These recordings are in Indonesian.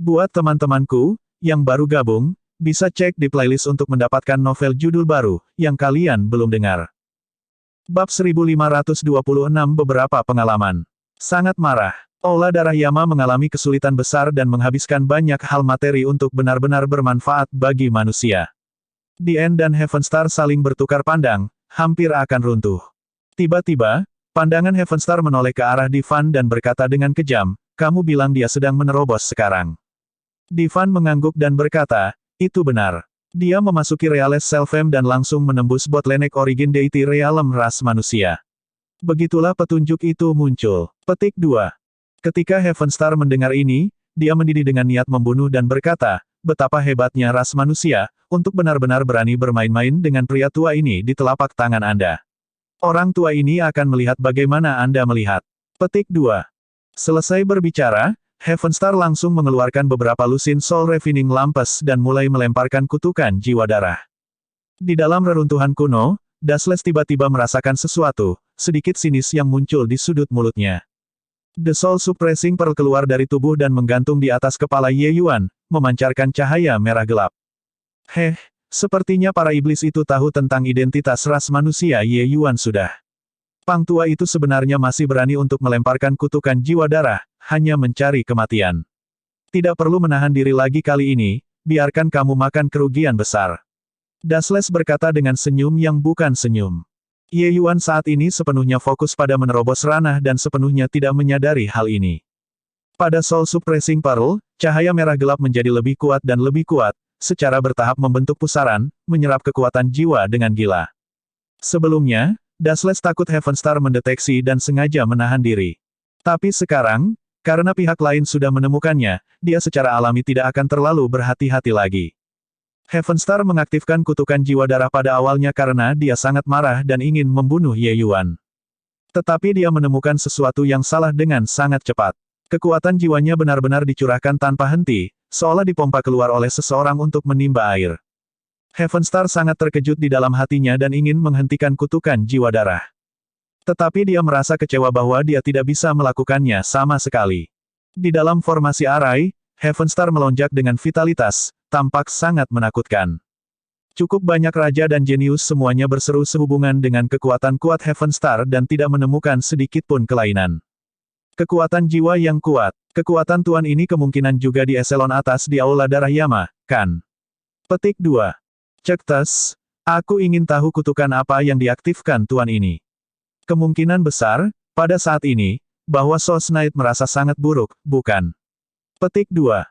Buat teman-temanku, yang baru gabung, bisa cek di playlist untuk mendapatkan novel judul baru, yang kalian belum dengar. Bab 1526 Beberapa pengalaman. Sangat marah. Aula Darah Yama mengalami kesulitan besar dan menghabiskan banyak hal materi untuk benar-benar bermanfaat bagi manusia. Dien dan Heavenstar saling bertukar pandang, hampir akan runtuh. Tiba-tiba, pandangan Heavenstar menoleh ke arah Divan dan berkata dengan kejam, "Kamu bilang dia sedang menerobos sekarang." Divan mengangguk dan berkata, "Itu benar." Dia memasuki Reales Selfem dan langsung menembus Bottleneck Origin Deity Realem ras manusia. Begitulah petunjuk itu muncul. Petik 2. Ketika Heavenstar mendengar ini, dia mendidih dengan niat membunuh dan berkata, "Betapa hebatnya ras manusia, untuk benar-benar berani bermain-main dengan pria tua ini di telapak tangan Anda. Orang tua ini akan melihat bagaimana Anda melihat." Petik 2. Selesai berbicara, Heavenstar langsung mengeluarkan beberapa lusin Soul Refining Lampes dan mulai melemparkan kutukan jiwa darah. Di dalam reruntuhan kuno, Dasles tiba-tiba merasakan sesuatu, sedikit sinis yang muncul di sudut mulutnya. The Soul Suppressing Pearl keluar dari tubuh dan menggantung di atas kepala Ye Yuan, memancarkan cahaya merah gelap. Sepertinya para iblis itu tahu tentang identitas ras manusia Ye Yuan sudah. Pang tua itu sebenarnya masih berani untuk melemparkan kutukan jiwa darah, hanya mencari kematian. Tidak perlu menahan diri lagi kali ini, biarkan kamu makan kerugian besar. Dasles berkata dengan senyum yang bukan senyum. Ye Yuan saat ini sepenuhnya fokus pada menerobos ranah dan sepenuhnya tidak menyadari hal ini. Pada Soul Suppressing Pearl, cahaya merah gelap menjadi lebih kuat dan lebih kuat, secara bertahap membentuk pusaran, menyerap kekuatan jiwa dengan gila. Sebelumnya, Dasles takut Heavenstar mendeteksi dan sengaja menahan diri. Tapi sekarang, karena pihak lain sudah menemukannya, dia secara alami tidak akan terlalu berhati-hati lagi. Heavenstar mengaktifkan kutukan jiwa darah pada awalnya karena dia sangat marah dan ingin membunuh Ye Yuan. Tetapi dia menemukan sesuatu yang salah dengan sangat cepat. Kekuatan jiwanya benar-benar dicurahkan tanpa henti, seolah dipompa keluar oleh seseorang untuk menimba air. Heavenstar sangat terkejut di dalam hatinya dan ingin menghentikan kutukan jiwa darah. Tetapi dia merasa kecewa bahwa dia tidak bisa melakukannya sama sekali. Di dalam formasi arai, Heavenstar melonjak dengan vitalitas, tampak sangat menakutkan. Cukup banyak raja dan jenius semuanya berseru sehubungan dengan kekuatan kuat Heavenstar dan tidak menemukan sedikit pun kelainan. Kekuatan jiwa yang kuat. Kekuatan tuan ini kemungkinan juga di eselon atas di Aula Darah Yama, kan? Petik 2. Cek tes, aku ingin tahu kutukan apa yang diaktifkan tuan ini. Kemungkinan besar, pada saat ini, bahwa Sos Knight merasa sangat buruk, bukan? Petik 2.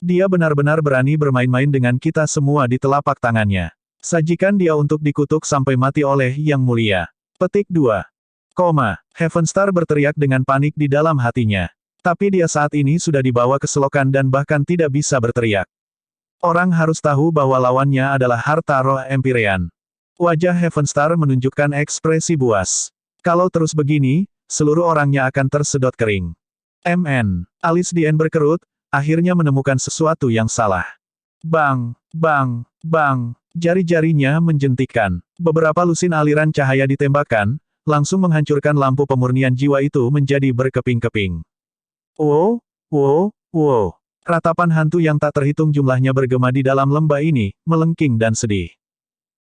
Dia benar-benar berani bermain-main dengan kita semua di telapak tangannya. Sajikan dia untuk dikutuk sampai mati oleh Yang Mulia. Petik 2. Heavenstar berteriak dengan panik di dalam hatinya. Tapi dia saat ini sudah dibawa ke selokan dan bahkan tidak bisa berteriak. Orang harus tahu bahwa lawannya adalah harta roh Empyrean. Wajah Heavenstar menunjukkan ekspresi buas. Kalau terus begini, seluruh orangnya akan tersedot kering. Alis Dien berkerut, akhirnya menemukan sesuatu yang salah. Bang, bang, bang, jari-jarinya menjentikkan. Beberapa lusin aliran cahaya ditembakkan, langsung menghancurkan lampu pemurnian jiwa itu menjadi berkeping-keping. Wow. Ratapan hantu yang tak terhitung jumlahnya bergema di dalam lembah ini, melengking dan sedih.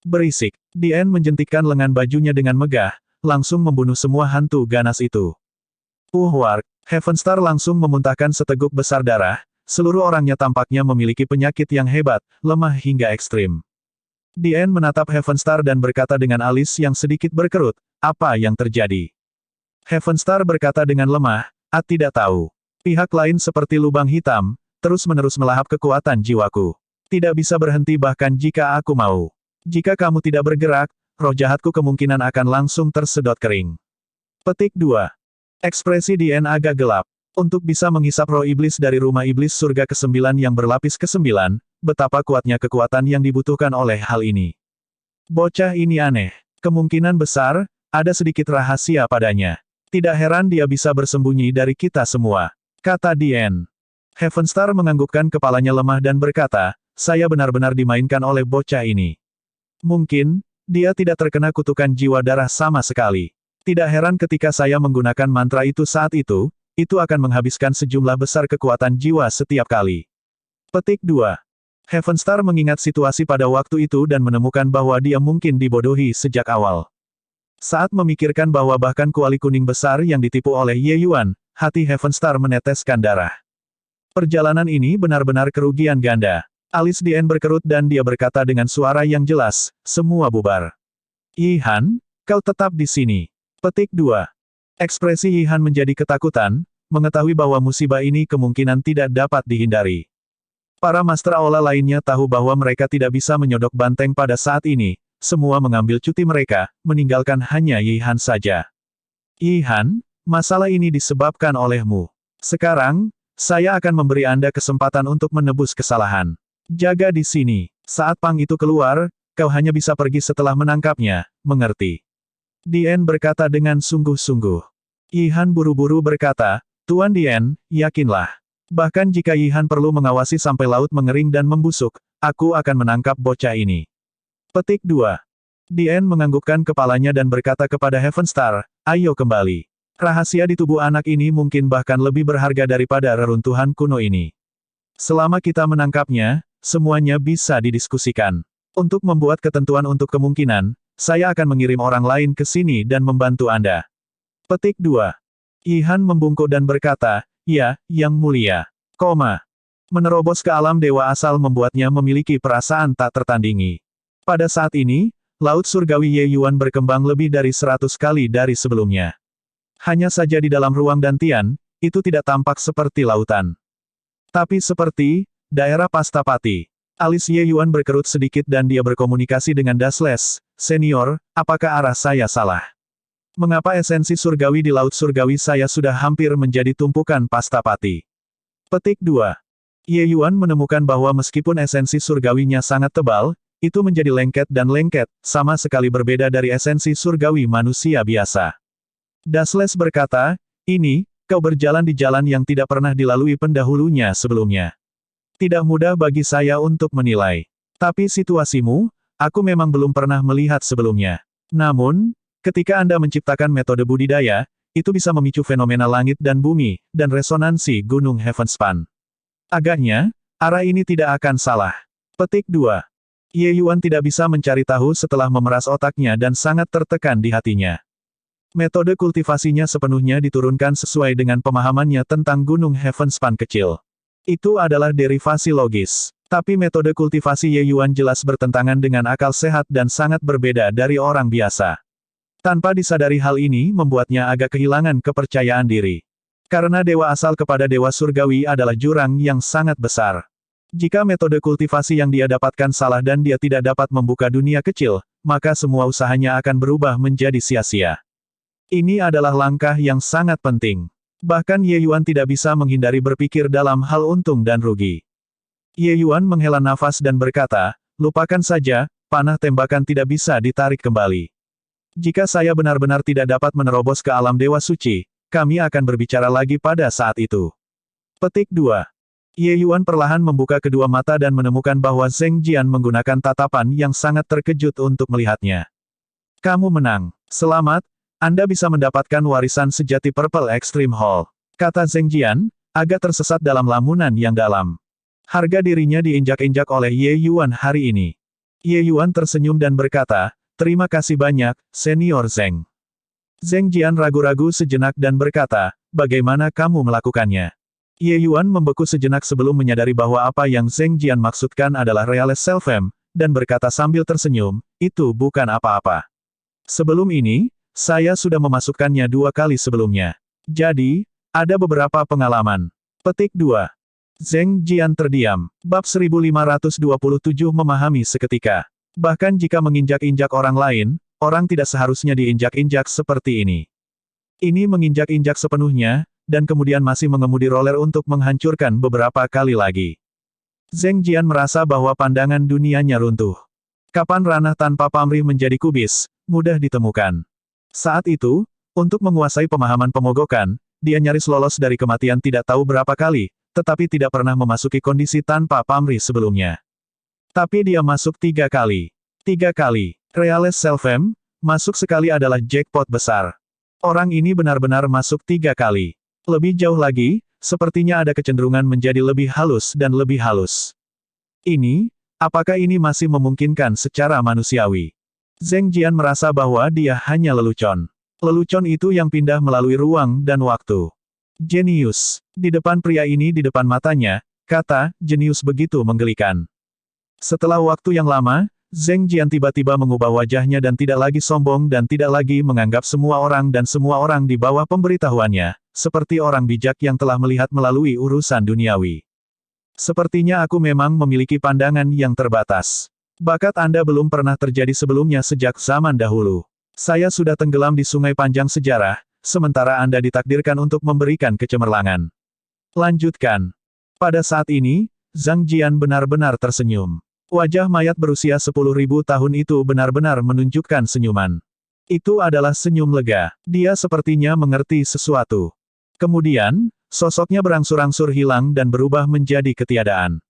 Berisik. Dien menjentikkan lengan bajunya dengan megah, langsung membunuh semua hantu ganas itu. Heavenstar langsung memuntahkan seteguk besar darah, seluruh orangnya tampaknya memiliki penyakit yang hebat, lemah hingga ekstrim. Dien menatap Heavenstar dan berkata dengan alis yang sedikit berkerut, "Apa yang terjadi?" Heavenstar berkata dengan lemah, "Tidak tahu. Pihak lain seperti lubang hitam, terus-menerus melahap kekuatan jiwaku. Tidak bisa berhenti bahkan jika aku mau. Jika kamu tidak bergerak, roh jahatku kemungkinan akan langsung tersedot kering." Petik 2. Ekspresi Dien agak gelap. Untuk bisa menghisap roh iblis dari rumah iblis surga ke-9 yang berlapis ke-9, betapa kuatnya kekuatan yang dibutuhkan oleh hal ini. Bocah ini aneh. Kemungkinan besar, ada sedikit rahasia padanya. Tidak heran dia bisa bersembunyi dari kita semua, kata Dien. Heavenstar menganggukkan kepalanya lemah dan berkata, "Saya benar-benar dimainkan oleh bocah ini. Mungkin, dia tidak terkena kutukan jiwa darah sama sekali. Tidak heran ketika saya menggunakan mantra itu saat itu, itu akan menghabiskan sejumlah besar kekuatan jiwa setiap kali. Petik 2. Heavenstar mengingat situasi pada waktu itu dan menemukan bahwa dia mungkin dibodohi sejak awal. Saat memikirkan bahwa bahkan kuali kuning besar yang ditipu oleh Ye Yuan, hati Heavenstar meneteskan darah. Perjalanan ini benar-benar kerugian ganda. Alis Dien berkerut dan dia berkata dengan suara yang jelas, semua bubar. Yihan, kau tetap di sini. Petik 2. Ekspresi Yihan menjadi ketakutan, mengetahui bahwa musibah ini kemungkinan tidak dapat dihindari. Para Master Aula lainnya tahu bahwa mereka tidak bisa menyodok banteng pada saat ini, semua mengambil cuti mereka, meninggalkan hanya Yihan saja. Yihan, masalah ini disebabkan olehmu. Sekarang, saya akan memberi Anda kesempatan untuk menebus kesalahan. Jaga di sini. Saat Pang itu keluar, kau hanya bisa pergi setelah menangkapnya, mengerti? Dien berkata dengan sungguh-sungguh. Yihan buru-buru berkata, Tuan Dien, yakinlah. Bahkan jika Yihan perlu mengawasi sampai laut mengering dan membusuk, aku akan menangkap bocah ini. Petik 2. Dien menganggukkan kepalanya dan berkata kepada Heavenstar, ayo kembali. Rahasia di tubuh anak ini mungkin bahkan lebih berharga daripada reruntuhan kuno ini. Selama kita menangkapnya, semuanya bisa didiskusikan. Untuk membuat ketentuan untuk kemungkinan, saya akan mengirim orang lain ke sini dan membantu Anda. Petik 2. Yihan membungkuk dan berkata, ya, Yang Mulia. Menerobos ke alam dewa asal membuatnya memiliki perasaan tak tertandingi. Pada saat ini, Laut Surgawi Ye Yuan berkembang lebih dari 100 kali dari sebelumnya. Hanya saja di dalam ruang dantian, itu tidak tampak seperti lautan. Tapi seperti daerah Pastapati. Alis Ye Yuan berkerut sedikit dan dia berkomunikasi dengan Dasles, senior, apakah arah saya salah? Mengapa esensi surgawi di Laut Surgawi saya sudah hampir menjadi tumpukan Pastapati? Petik 2. Ye Yuan menemukan bahwa meskipun esensi surgawinya sangat tebal, itu menjadi lengket dan lengket, sama sekali berbeda dari esensi surgawi manusia biasa. Dasles berkata, ini, kau berjalan di jalan yang tidak pernah dilalui pendahulunya sebelumnya. Tidak mudah bagi saya untuk menilai. Tapi situasimu, aku memang belum pernah melihat sebelumnya. Namun, ketika Anda menciptakan metode budidaya, itu bisa memicu fenomena langit dan bumi, dan resonansi gunung Heavenspan. Agaknya, arah ini tidak akan salah. Petik 2. Ye Yuan tidak bisa mencari tahu setelah memeras otaknya dan sangat tertekan di hatinya. Metode kultivasinya sepenuhnya diturunkan sesuai dengan pemahamannya tentang gunung Heavenspan kecil. Itu adalah derivasi logis. Tapi metode kultivasi Ye Yuan jelas bertentangan dengan akal sehat dan sangat berbeda dari orang biasa. Tanpa disadari hal ini membuatnya agak kehilangan kepercayaan diri. Karena dewa asal kepada dewa surgawi adalah jurang yang sangat besar. Jika metode kultivasi yang dia dapatkan salah dan dia tidak dapat membuka dunia kecil, maka semua usahanya akan berubah menjadi sia-sia. Ini adalah langkah yang sangat penting. Bahkan Ye Yuan tidak bisa menghindari berpikir dalam hal untung dan rugi. Ye Yuan menghela nafas dan berkata, lupakan saja, panah tembakan tidak bisa ditarik kembali. Jika saya benar-benar tidak dapat menerobos ke alam dewa suci, kami akan berbicara lagi pada saat itu. Petik 2. Ye Yuan perlahan membuka kedua mata dan menemukan bahwa Zheng Jian menggunakan tatapan yang sangat terkejut untuk melihatnya. Kamu menang. Selamat, Anda bisa mendapatkan warisan sejati Purple Extreme Hall. Kata Zheng Jian, agak tersesat dalam lamunan yang dalam. Harga dirinya diinjak-injak oleh Ye Yuan hari ini. Ye Yuan tersenyum dan berkata, terima kasih banyak, Senior Zheng. Zheng Jian ragu-ragu sejenak dan berkata, bagaimana kamu melakukannya? Ye Yuan membeku sejenak sebelum menyadari bahwa apa yang Zheng Jian maksudkan adalah Reales Selfem, dan berkata sambil tersenyum, itu bukan apa-apa. Sebelum ini, saya sudah memasukkannya 2 kali sebelumnya. Jadi, ada beberapa pengalaman. Petik 2. Zheng Jian terdiam. Bab 1527 memahami seketika. Bahkan jika menginjak-injak orang lain, orang tidak seharusnya diinjak-injak seperti ini. Ini menginjak-injak sepenuhnya, dan kemudian masih mengemudi roller untuk menghancurkan beberapa kali lagi. Zheng Jian merasa bahwa pandangan dunianya runtuh. Kapan ranah tanpa pamrih menjadi kubis, mudah ditemukan. Saat itu, untuk menguasai pemahaman pemogokan, dia nyaris lolos dari kematian tidak tahu berapa kali, tetapi tidak pernah memasuki kondisi tanpa pamrih sebelumnya. Tapi dia masuk 3 kali. 3 kali. Reales Selfem, masuk sekali adalah jackpot besar. Orang ini benar-benar masuk 3 kali. Lebih jauh lagi, sepertinya ada kecenderungan menjadi lebih halus dan lebih halus. Apakah ini masih memungkinkan secara manusiawi? Zheng Jian merasa bahwa dia hanya lelucon. Lelucon itu yang pindah melalui ruang dan waktu. Jenius. Di depan pria ini di depan matanya, kata, jenius begitu menggelikan. Setelah waktu yang lama, Zheng Jian tiba-tiba mengubah wajahnya dan tidak lagi sombong dan tidak lagi menganggap semua orang dan semua orang di bawah pemberitahuannya, seperti orang bijak yang telah melihat melalui urusan duniawi. Sepertinya aku memang memiliki pandangan yang terbatas. Bakat Anda belum pernah terjadi sebelumnya sejak zaman dahulu. Saya sudah tenggelam di sungai panjang sejarah, sementara Anda ditakdirkan untuk memberikan kecemerlangan. Lanjutkan. Pada saat ini, Zhang Jian benar-benar tersenyum. Wajah mayat berusia 10.000 tahun itu benar-benar menunjukkan senyuman. Itu adalah senyum lega. Dia sepertinya mengerti sesuatu. Kemudian, sosoknya berangsur-angsur hilang dan berubah menjadi ketiadaan.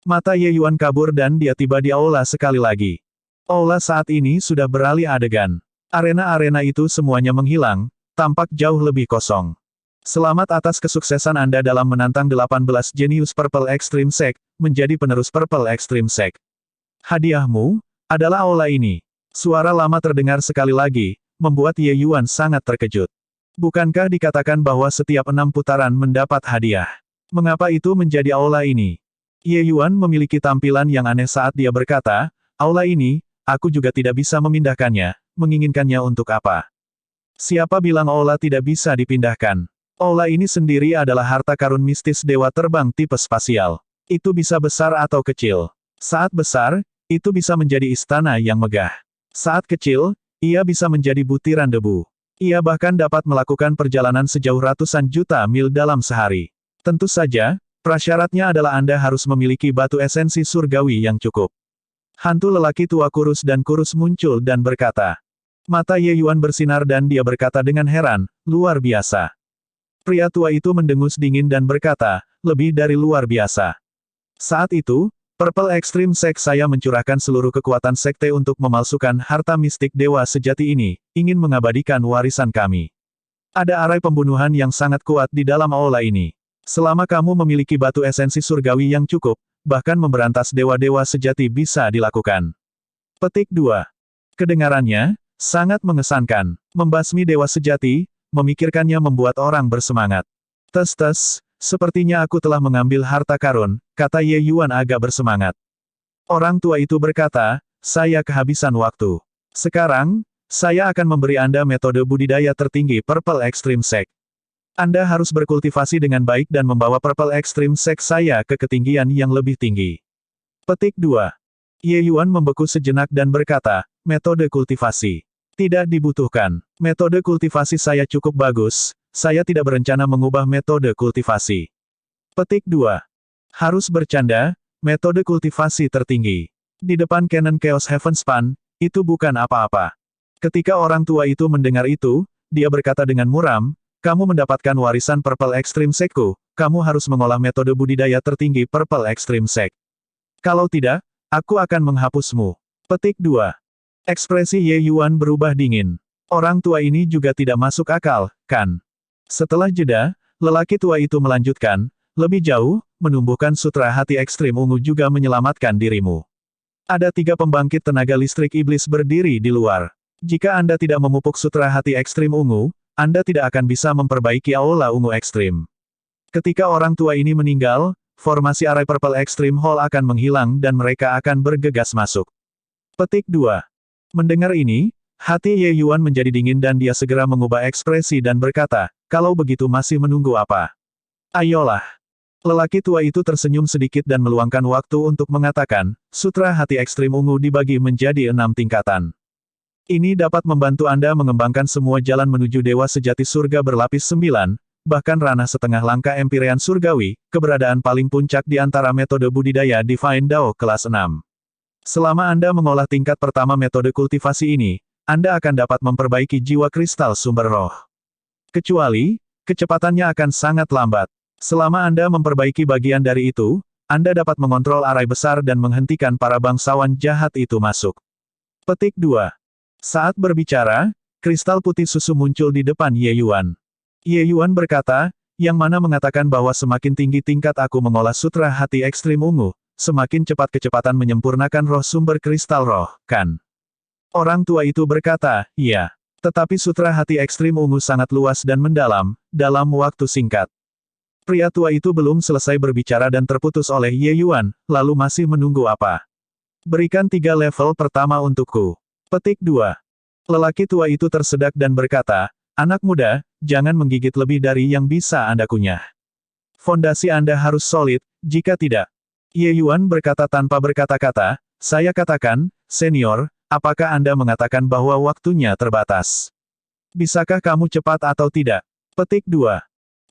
Mata Ye Yuan kabur dan dia tiba di aula sekali lagi. Aula saat ini sudah beralih adegan. Arena-arena itu semuanya menghilang, tampak jauh lebih kosong. Selamat atas kesuksesan Anda dalam menantang 18 jenius Purple Extreme Sect, menjadi penerus Purple Extreme Sect. Hadiahmu adalah aula ini. Suara lama terdengar sekali lagi, membuat Ye Yuan sangat terkejut. Bukankah dikatakan bahwa setiap 6 putaran mendapat hadiah? Mengapa itu menjadi aula ini? Ye Yuan memiliki tampilan yang aneh saat dia berkata, aula ini, aku juga tidak bisa memindahkannya, menginginkannya untuk apa? Siapa bilang aula tidak bisa dipindahkan? Aula ini sendiri adalah harta karun mistis dewa terbang tipe spasial. Itu bisa besar atau kecil. Saat besar, itu bisa menjadi istana yang megah. Saat kecil, ia bisa menjadi butiran debu. Ia bahkan dapat melakukan perjalanan sejauh ratusan juta mil dalam sehari. Tentu saja, prasyaratnya adalah Anda harus memiliki batu esensi surgawi yang cukup. Hantu lelaki tua kurus muncul dan berkata. Mata Ye Yuan bersinar dan dia berkata dengan heran, luar biasa. Pria tua itu mendengus dingin dan berkata, lebih dari luar biasa. Saat itu, Purple Extreme Sect saya mencurahkan seluruh kekuatan sekte untuk memalsukan harta mistik dewa sejati ini, ingin mengabadikan warisan kami. Ada arai pembunuhan yang sangat kuat di dalam aula ini. Selama kamu memiliki batu esensi surgawi yang cukup, bahkan memberantas dewa-dewa sejati bisa dilakukan. Petik 2. Kedengarannya, sangat mengesankan. Membasmi dewa sejati, memikirkannya membuat orang bersemangat. Tes-tes. Sepertinya aku telah mengambil harta karun, kata Ye Yuan agak bersemangat. Orang tua itu berkata, saya kehabisan waktu. Sekarang, saya akan memberi Anda metode budidaya tertinggi Purple Extreme Sect. Anda harus berkultivasi dengan baik dan membawa Purple Extreme Sect saya ke ketinggian yang lebih tinggi. Petik 2. Ye Yuan membeku sejenak dan berkata, metode kultivasi. Tidak dibutuhkan. Metode kultivasi saya cukup bagus. Saya tidak berencana mengubah metode kultivasi. Petik 2. Harus bercanda, metode kultivasi tertinggi. Di depan Canon Chaos Heavenspan, itu bukan apa-apa. Ketika orang tua itu mendengar itu, dia berkata dengan muram, kamu mendapatkan warisan Purple Extreme Sect-ku, kamu harus mengolah metode budidaya tertinggi Purple Extreme Sect. Kalau tidak, aku akan menghapusmu. Petik 2. Ekspresi Ye Yuan berubah dingin. Orang tua ini juga tidak masuk akal, kan? Setelah jeda, lelaki tua itu melanjutkan, lebih jauh, menumbuhkan sutra hati ekstrim ungu juga menyelamatkan dirimu. Ada 3 pembangkit tenaga listrik iblis berdiri di luar. Jika Anda tidak memupuk sutra hati ekstrim ungu, Anda tidak akan bisa memperbaiki aula ungu ekstrim. Ketika orang tua ini meninggal, formasi arai Purple Extreme Hall akan menghilang dan mereka akan bergegas masuk. Petik 2. Mendengar ini, hati Ye Yuan menjadi dingin dan dia segera mengubah ekspresi dan berkata, kalau begitu masih menunggu apa? Ayolah. Lelaki tua itu tersenyum sedikit dan meluangkan waktu untuk mengatakan, sutra hati ekstrim ungu dibagi menjadi 6 tingkatan. Ini dapat membantu Anda mengembangkan semua jalan menuju dewa sejati surga berlapis 9, bahkan ranah setengah langkah empyrean surgawi, keberadaan paling puncak di antara metode budidaya Divine Dao kelas 6. Selama Anda mengolah tingkat pertama metode kultivasi ini, Anda akan dapat memperbaiki jiwa kristal sumber roh. Kecuali, kecepatannya akan sangat lambat. Selama Anda memperbaiki bagian dari itu, Anda dapat mengontrol arai besar dan menghentikan para bangsawan jahat itu masuk. Petik 2. Saat berbicara, kristal putih susu muncul di depan Ye Yuan. Ye Yuan berkata, yang mana mengatakan bahwa semakin tinggi tingkat aku mengolah sutra hati ekstrim ungu, semakin cepat kecepatan menyempurnakan roh sumber kristal roh, kan? Orang tua itu berkata, iya. Tetapi sutra hati ekstrim ungu sangat luas dan mendalam, dalam waktu singkat. Pria tua itu belum selesai berbicara dan terputus oleh Ye Yuan, lalu masih menunggu apa? Berikan 3 level pertama untukku. Petik 2. Lelaki tua itu tersedak dan berkata, anak muda, jangan menggigit lebih dari yang bisa Anda kunyah. Fondasi Anda harus solid, jika tidak. Ye Yuan berkata tanpa berkata-kata, saya katakan, senior, apakah Anda mengatakan bahwa waktunya terbatas? Bisakah kamu cepat atau tidak? Petik 2.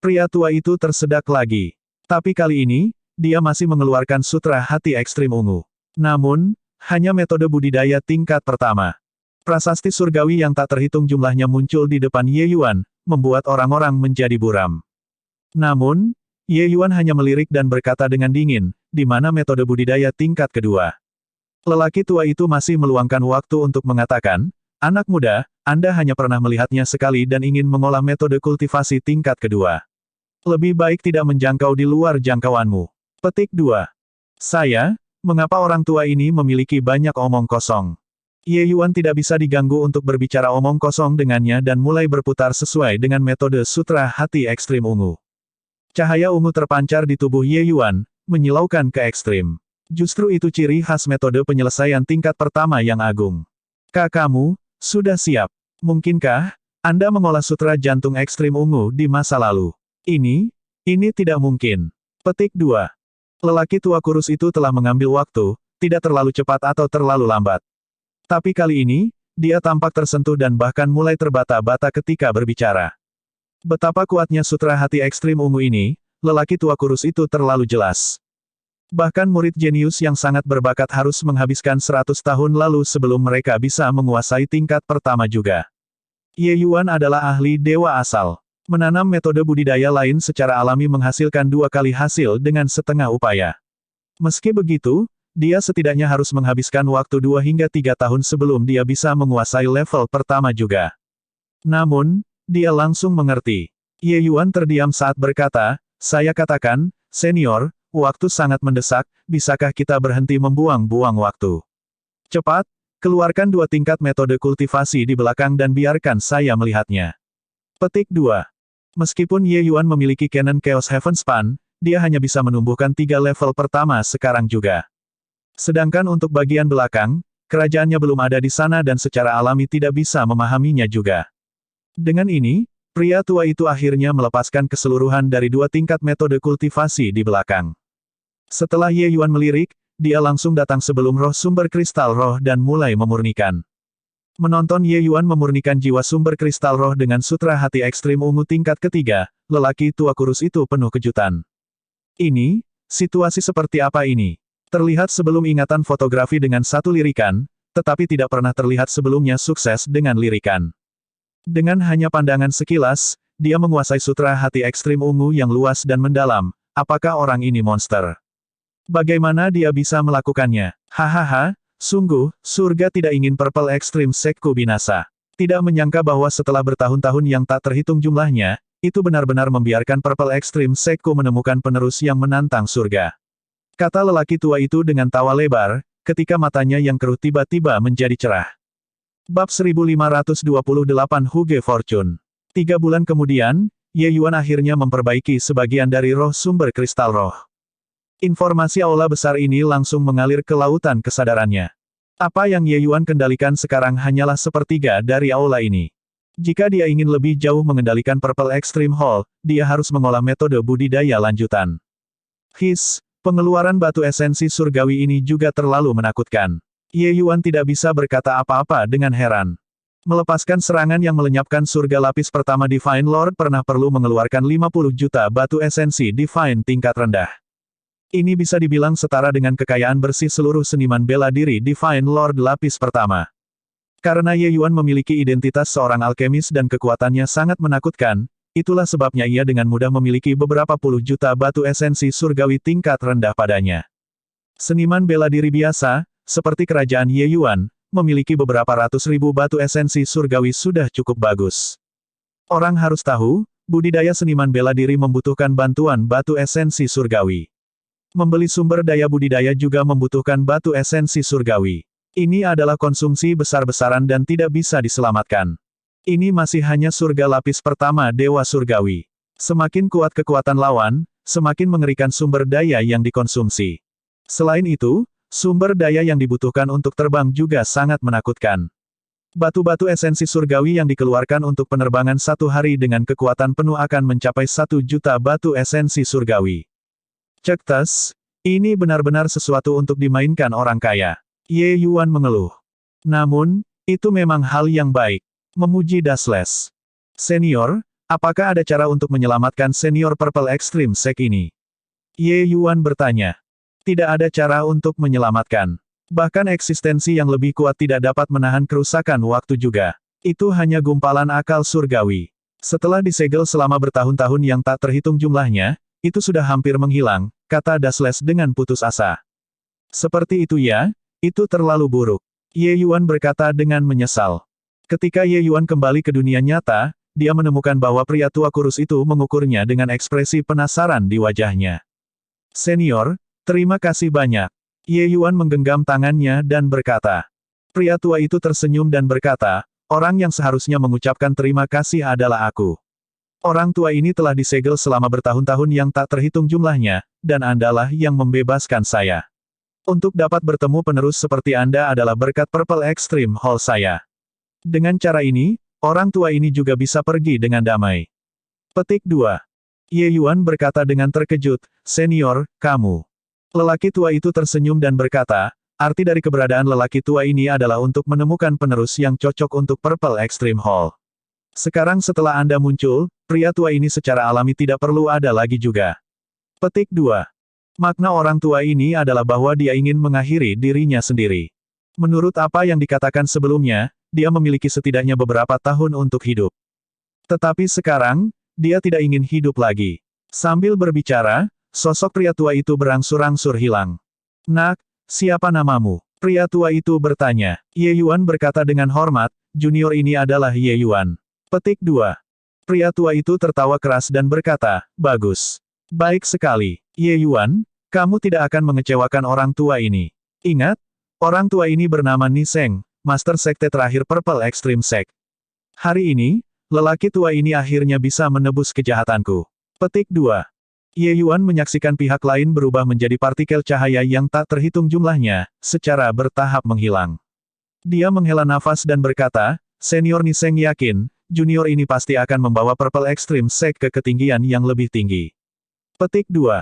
Pria tua itu tersedak lagi. Tapi kali ini, dia masih mengeluarkan sutra hati ekstrim ungu. Namun, hanya metode budidaya tingkat pertama. Prasasti surgawi yang tak terhitung jumlahnya muncul di depan Ye Yuan, membuat orang-orang menjadi buram. Namun, Ye Yuan hanya melirik dan berkata dengan dingin, di mana metode budidaya tingkat kedua. Lelaki tua itu masih meluangkan waktu untuk mengatakan, anak muda, Anda hanya pernah melihatnya sekali dan ingin mengolah metode kultivasi tingkat kedua. Lebih baik tidak menjangkau di luar jangkauanmu. Petik 2. Saya, mengapa orang tua ini memiliki banyak omong kosong? Ye Yuan tidak bisa diganggu untuk berbicara omong kosong dengannya dan mulai berputar sesuai dengan metode sutra hati ekstrim ungu. Cahaya ungu terpancar di tubuh Ye Yuan, menyilaukan ke ekstrim. Justru itu ciri khas metode penyelesaian tingkat pertama yang agung. Kamu, sudah siap. Mungkinkah Anda mengolah sutra jantung ekstrim ungu di masa lalu? Ini tidak mungkin. Petik 2. Lelaki tua kurus itu telah mengambil waktu, tidak terlalu cepat atau terlalu lambat. Tapi kali ini, dia tampak tersentuh dan bahkan mulai terbata-bata ketika berbicara. Betapa kuatnya sutra hati ekstrim ungu ini, lelaki tua kurus itu terlalu jelas. Bahkan murid jenius yang sangat berbakat harus menghabiskan 100 tahun lalu sebelum mereka bisa menguasai tingkat pertama juga. Ye Yuan adalah ahli dewa asal. Menanam metode budidaya lain secara alami menghasilkan 2 kali hasil dengan setengah upaya. Meski begitu, dia setidaknya harus menghabiskan waktu 2 hingga 3 tahun sebelum dia bisa menguasai level pertama juga. Namun, dia langsung mengerti. Ye Yuan terdiam saat berkata, saya katakan, senior, waktu sangat mendesak, bisakah kita berhenti membuang-buang waktu? Cepat, keluarkan 2 tingkat metode kultivasi di belakang dan biarkan saya melihatnya. Petik 2. Meskipun Ye Yuan memiliki Canon Chaos Heavenspan, dia hanya bisa menumbuhkan 3 level pertama sekarang juga. Sedangkan untuk bagian belakang, kerajaannya belum ada di sana dan secara alami tidak bisa memahaminya juga. Dengan ini, pria tua itu akhirnya melepaskan keseluruhan dari 2 tingkat metode kultivasi di belakang. Setelah Ye Yuan melirik, dia langsung datang sebelum roh sumber kristal roh dan mulai memurnikan. Menonton Ye Yuan memurnikan jiwa sumber kristal roh dengan sutra hati ekstrim ungu tingkat ketiga, lelaki tua kurus itu penuh kejutan. Ini, situasi seperti apa ini? Terlihat sebelum ingatan fotografi dengan 1 lirikan, tetapi tidak pernah terlihat sebelumnya sukses dengan lirikan. Dengan hanya pandangan sekilas, dia menguasai sutra hati ekstrim ungu yang luas dan mendalam. Apakah orang ini monster? Bagaimana dia bisa melakukannya? Hahaha. Sungguh, surga tidak ingin Purple Extreme Sekku binasa. Tidak menyangka bahwa setelah bertahun-tahun yang tak terhitung jumlahnya, itu benar-benar membiarkan Purple Extreme Sekku menemukan penerus yang menantang surga. Kata lelaki tua itu dengan tawa lebar, ketika matanya yang keruh tiba-tiba menjadi cerah. Bab 1528 Huge Fortune. 3 bulan kemudian, Ye Yuan akhirnya memperbaiki sebagian dari roh sumber kristal roh. Informasi aula besar ini langsung mengalir ke lautan kesadarannya. Apa yang Ye Yuan kendalikan sekarang hanyalah sepertiga dari aula ini. Jika dia ingin lebih jauh mengendalikan Purple Extreme Hall, dia harus mengolah metode budidaya lanjutan. Pengeluaran batu esensi surgawi ini juga terlalu menakutkan. Ye Yuan tidak bisa berkata apa-apa dengan heran. Melepaskan serangan yang melenyapkan surga lapis pertama Divine Lord pernah perlu mengeluarkan 50 juta batu esensi Divine tingkat rendah. Ini bisa dibilang setara dengan kekayaan bersih seluruh seniman bela diri Divine Lord lapis pertama. Karena Ye Yuan memiliki identitas seorang alkemis dan kekuatannya sangat menakutkan, itulah sebabnya ia dengan mudah memiliki beberapa puluh juta batu esensi surgawi tingkat rendah padanya. Seniman bela diri biasa, seperti kerajaan Ye Yuan, memiliki beberapa ratus ribu batu esensi surgawi sudah cukup bagus. Orang harus tahu, budidaya seniman bela diri membutuhkan bantuan batu esensi surgawi. Membeli sumber daya budidaya juga membutuhkan batu esensi surgawi. Ini adalah konsumsi besar-besaran dan tidak bisa diselamatkan. Ini masih hanya surga lapis pertama Dewa Surgawi. Semakin kuat kekuatan lawan, semakin mengerikan sumber daya yang dikonsumsi. Selain itu, sumber daya yang dibutuhkan untuk terbang juga sangat menakutkan. Batu-batu esensi surgawi yang dikeluarkan untuk penerbangan satu hari dengan kekuatan penuh akan mencapai 1 juta batu esensi surgawi. Cek tes, ini benar-benar sesuatu untuk dimainkan orang kaya. Ye Yuan mengeluh. Namun, itu memang hal yang baik. Memuji Dasles. Senior, apakah ada cara untuk menyelamatkan senior Purple Extreme Sec ini? Ye Yuan bertanya. Tidak ada cara untuk menyelamatkan. Bahkan eksistensi yang lebih kuat tidak dapat menahan kerusakan waktu juga. Itu hanya gumpalan akal surgawi. Setelah disegel selama bertahun-tahun yang tak terhitung jumlahnya, itu sudah hampir menghilang, kata Dasles dengan putus asa. Seperti itu ya, itu terlalu buruk. Ye Yuan berkata dengan menyesal. Ketika Ye Yuan kembali ke dunia nyata, dia menemukan bahwa pria tua kurus itu mengukurnya dengan ekspresi penasaran di wajahnya. Senior, terima kasih banyak. Ye Yuan menggenggam tangannya dan berkata. Pria tua itu tersenyum dan berkata, orang yang seharusnya mengucapkan terima kasih adalah aku. Orang tua ini telah disegel selama bertahun-tahun yang tak terhitung jumlahnya, dan Andalah yang membebaskan saya. Untuk dapat bertemu penerus seperti Anda adalah berkat Purple Extreme Hall saya. Dengan cara ini, orang tua ini juga bisa pergi dengan damai. Petik 2. Ye Yuan berkata dengan terkejut, Senior, kamu. Lelaki tua itu tersenyum dan berkata, arti dari keberadaan lelaki tua ini adalah untuk menemukan penerus yang cocok untuk Purple Extreme Hall. Sekarang setelah Anda muncul, pria tua ini secara alami tidak perlu ada lagi juga. Petik 2. Makna orang tua ini adalah bahwa dia ingin mengakhiri dirinya sendiri. Menurut apa yang dikatakan sebelumnya, dia memiliki setidaknya beberapa tahun untuk hidup. Tetapi sekarang, dia tidak ingin hidup lagi. Sambil berbicara, sosok pria tua itu berangsur-angsur hilang. Nak, siapa namamu? Pria tua itu bertanya. Ye Yuan berkata dengan hormat, junior ini adalah Ye Yuan. Petik 2. Pria tua itu tertawa keras dan berkata, bagus. Baik sekali. Ye Yuan, kamu tidak akan mengecewakan orang tua ini. Ingat, orang tua ini bernama Niseng, Master Sekte terakhir Purple Extreme Sect. Hari ini, lelaki tua ini akhirnya bisa menebus kejahatanku. Petik 2. Ye Yuan menyaksikan pihak lain berubah menjadi partikel cahaya yang tak terhitung jumlahnya, secara bertahap menghilang. Dia menghela nafas dan berkata, Senior Niseng yakin, junior ini pasti akan membawa Purple Extreme Sect ke ketinggian yang lebih tinggi. Petik 2.